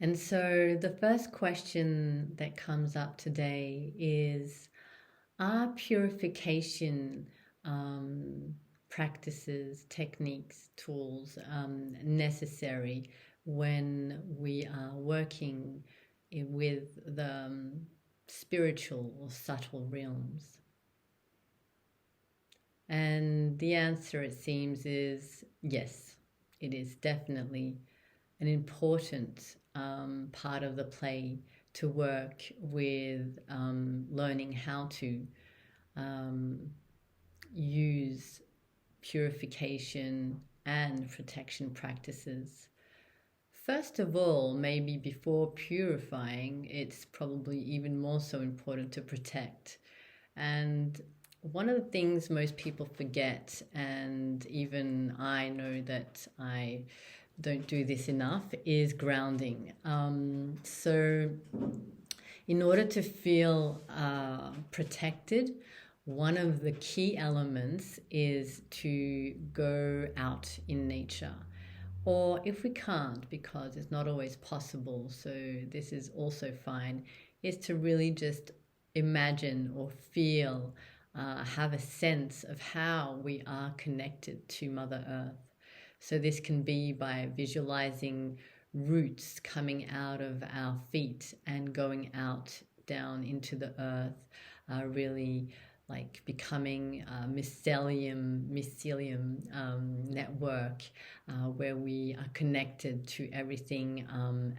And so the first question that comes up today is, are purification practices, techniques, tools necessary when we are working with the spiritual or subtle realms? And the answer, it seems, is yes, it is definitely an important part of the play to work with learning how to use purification and protection practices. First of all, maybe before purifying, it's probably even more so important to protect. And one of the things most people forget, and even I know that I don't do this enough, is grounding. So in order to feel protected, one of the key elements is to go out in nature. Or if we can't, because it's not always possible, so this is also fine, is to really just imagine or feel, have a sense of how we are connected to Mother Earth. So this can be by visualizing roots coming out of our feet and going out down into the earth, really like becoming a mycelium network where we are connected to everything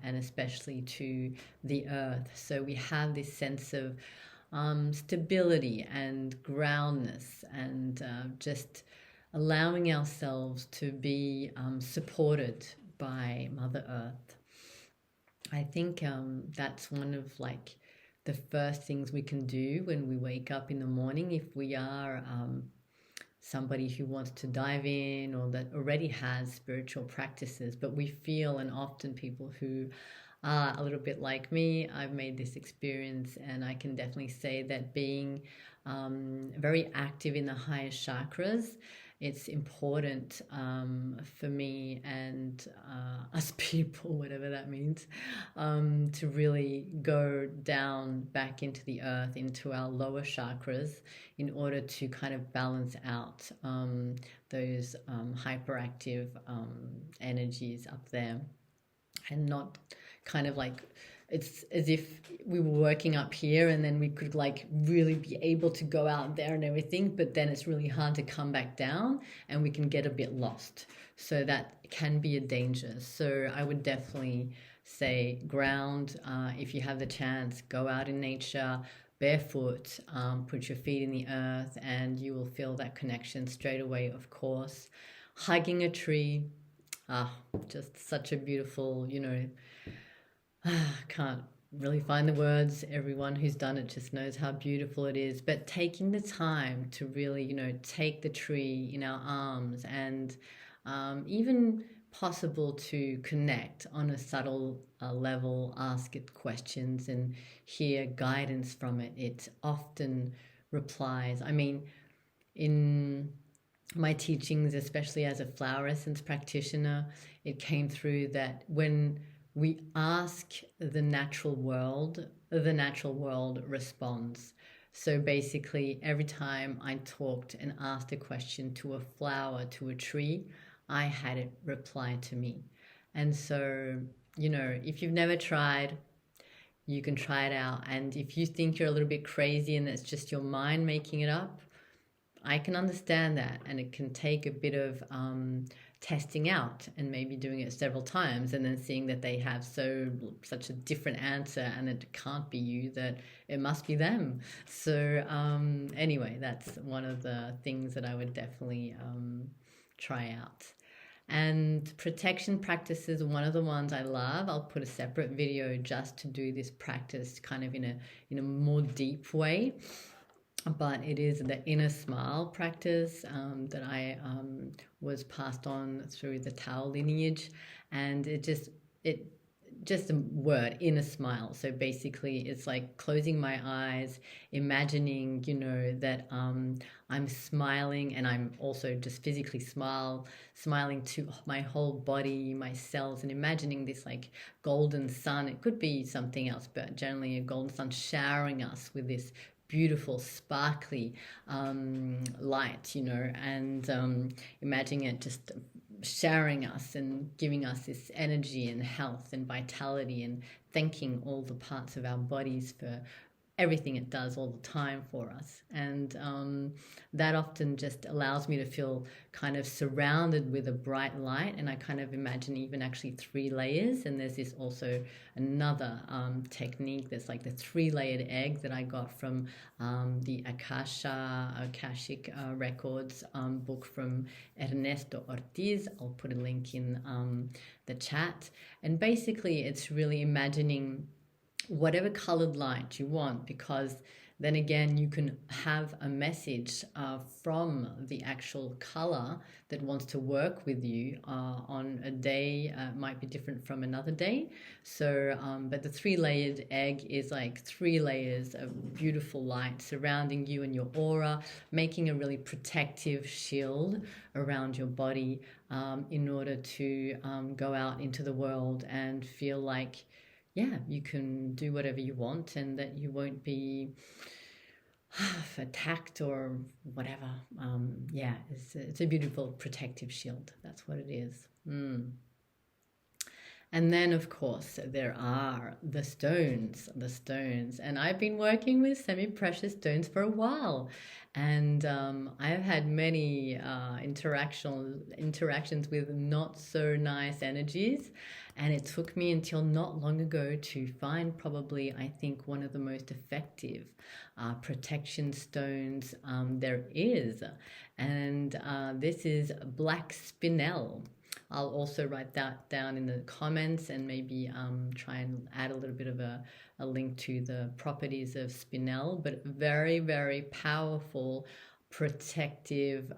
and especially to the earth. So we have this sense of stability and groundness and just allowing ourselves to be supported by Mother Earth. I think that's one of like the first things we can do when we wake up in the morning, if we are somebody who wants to dive in or that already has spiritual practices, but we feel, and often people who are a little bit like me, I've made this experience, and I can definitely say that being very active in the higher chakras, it's important for me and us people, whatever that means, to really go down back into the earth, into our lower chakras, in order to kind of balance out those hyperactive energies up there, and not kind of like, it's as if we were working up here and then we could like really be able to go out there and everything, but then it's really hard to come back down and we can get a bit lost. So that can be a danger. So I would definitely say ground. If you have the chance, go out in nature, barefoot, put your feet in the earth, and you will feel that connection straight away, of course. Hugging a tree, just such a beautiful, can't really find the words. Everyone who's done it just knows how beautiful it is. But taking the time to really, take the tree in our arms, and even possible to connect on a subtle level, ask it questions and hear guidance from it. It often replies. I mean, in my teachings, especially as a flower essence practitioner, it came through that when we ask the natural world responds. So basically, every time I talked and asked a question to a flower, to a tree, I had it reply to me. And so, if you've never tried, you can try it out. And if you think you're a little bit crazy and it's just your mind making it up, I can understand that, and it can take a bit of testing out and maybe doing it several times and then seeing that they have such a different answer and it can't be you, that it must be them. So anyway, that's one of the things that I would definitely try out. And protection practices, one of the ones I love. I'll put a separate video just to do this practice kind of in a more deep way. But it is the inner smile practice that I was passed on through the Tao lineage, and it just a word, inner smile. So basically it's like closing my eyes, imagining, that I'm smiling, and I'm also just physically smiling to my whole body, my cells, and imagining this like golden sun. It could be something else, but generally a golden sun showering us with this beautiful sparkly light, and imagining it just showering us and giving us this energy and health and vitality, and thanking all the parts of our bodies for everything it does all the time for us. And that often just allows me to feel kind of surrounded with a bright light, and I kind of imagine even actually 3 layers. And there's this also another technique that's like the 3-layered egg that I got from the Akashic Records book from Ernesto Ortiz. I'll put a link in the chat. And basically it's really imagining whatever colored light you want, because then again you can have a message from the actual color that wants to work with you on a day. Might be different from another day. So but the 3-layered egg is like 3 layers of beautiful light surrounding you and your aura, making a really protective shield around your body in order to go out into the world and feel like, yeah, you can do whatever you want, and that you won't be attacked or whatever. It's a beautiful protective shield. That's what it is. And then, of course, there are the stones. And I've been working with semi-precious stones for a while. And I've had many interactions with not so nice energies. And it took me until not long ago to find probably, I think, one of the most effective protection stones there is. And this is black spinelle. I'll also write that down in the comments, and maybe try and add a little bit of a link to the properties of spinelle, but very, very powerful protective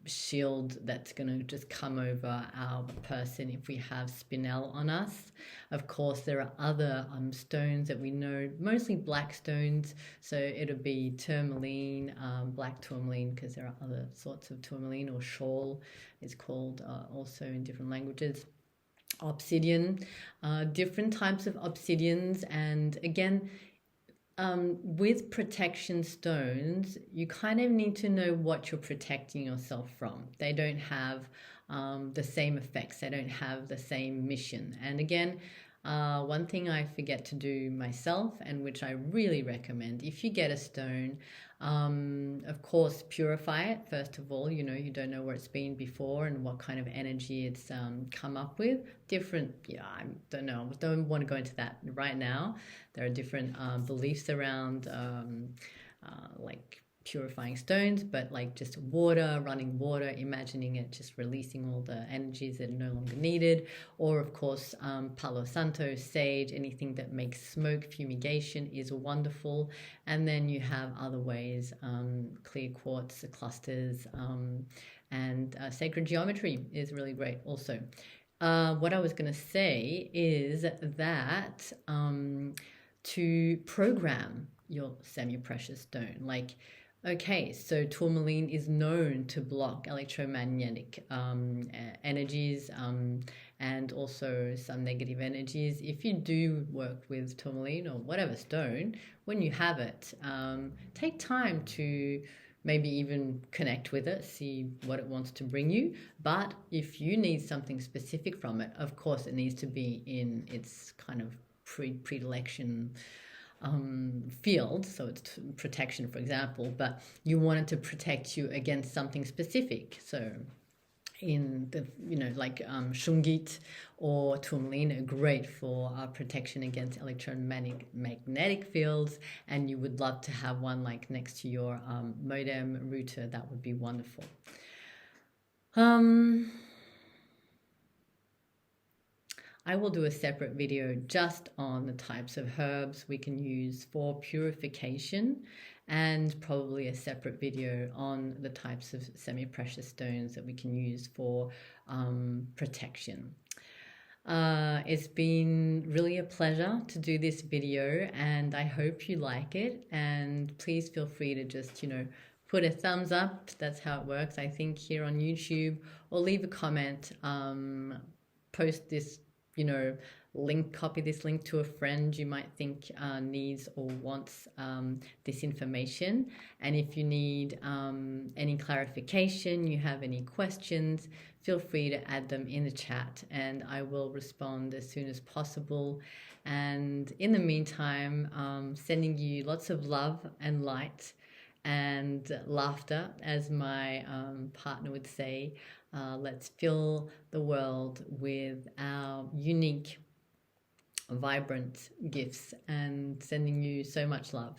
shield that's going to just come over our person if we have spinelle on us. Of course, there are other stones that we know, mostly black stones, so it'll be tourmaline, black tourmaline, because there are other sorts of tourmaline, or shawl it's called also in different languages. Obsidian, different types of obsidians. And again, with protection stones, you kind of need to know what you're protecting yourself from. They don't have the same effects. They don't have the same mission. And again, one thing I forget to do myself, and which I really recommend, if you get a stone, of course, purify it. First of all, you don't know where it's been before and what kind of energy it's come up with. Different, I don't know. I don't want to go into that right now. There are different beliefs around like purifying stones, but like just water, running water, imagining it just releasing all the energies that are no longer needed. Or of course, Palo Santo, sage, anything that makes smoke, fumigation is wonderful. And then you have other ways, clear quartz clusters, and sacred geometry is really great also. What I was going to say is that to program your semi-precious stone, like, okay, so tourmaline is known to block electromagnetic energies and also some negative energies. If you do work with tourmaline or whatever stone, when you have it, take time to maybe even connect with it, see what it wants to bring you. But if you need something specific from it, of course it needs to be in its kind of predilection field, so it's protection, for example, but you want it to protect you against something specific. So in the, like shungit or tourmaline are great for protection against electromagnetic fields, and you would love to have one like next to your modem router. That would be wonderful. I will do a separate video just on the types of herbs we can use for purification, and probably a separate video on the types of semi-precious stones that we can use for protection. It's been really a pleasure to do this video, and I hope you like it. And please feel free to just, put a thumbs up. That's how it works, I think, here on YouTube, or leave a comment, post this, link, copy this link to a friend you might think needs or wants this information. And if you need any clarification, you have any questions, feel free to add them in the chat and I will respond as soon as possible. And in the meantime, sending you lots of love and light and laughter, as my partner would say. Let's fill the world with our unique, vibrant gifts, and sending you so much love.